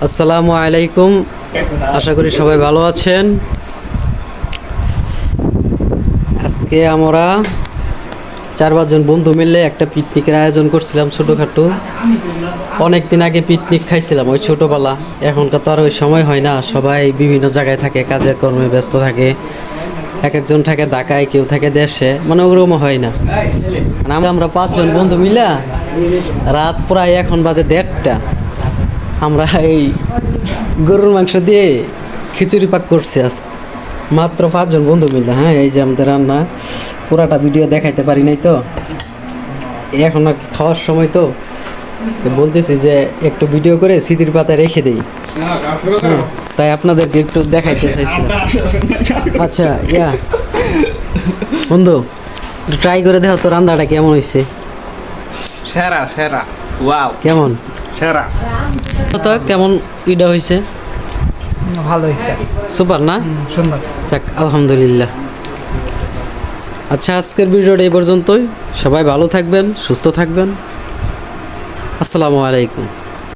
আসসালামু আলাইকুম। আশা করি সবাই ভালো আছেন। আজকে আমরা 4-5 জন বন্ধু মিলে একটা পিকনিকের আয়োজন করছিলাম ছোটোখাটো। অনেক দিন আগে পিকনিক খাইছিলাম ওই ছোটোবেলা। এখনকার তো আর ওই সময় হয় না, সবাই বিভিন্ন জায়গায় থাকে, কাজের কর্মে ব্যস্ত থাকে। এক একজন থাকে ঢাকায়, কেউ থাকে দেশে, মানে ওরকম হয় না। আমরা 5 জন বন্ধু মিলা রাত প্রায় এখন বাজে 1:30টা, আমরা এই গরুর মাংস দিয়ে খিচুড়ি পাক করছি আজ মাত্র 5 জন বন্ধু মিলে। হ্যাঁ, এই যে আমাদের রান্না, পুরাটা ভিডিও দেখাইতে পারি নাই তো, এখন আর খাওয়ার সময় তো বলতেছি যে একটু ভিডিও করে স্মৃতির পাতায় রেখে দিই। তাই আপনাদেরকে একটু দেখাইতে চাইছিলাম। আচ্ছা বন্ধু, একটু ট্রাই করে দেখো তো রান্নাটা কেমন হয়েছে। সেরা সেরা ওয়াও কেমন সেরা তো কেমন ইটা হয়েছে? ভালো হয়েছে, সুপার না? সুন্দর। যাক, আলহামদুলিল্লাহ। আচ্ছা, আজকের ভিডিওটা এই পর্যন্তই। সবাই ভালো থাকবেন, সুস্থ থাকবেন। আসসালামু আলাইকুম।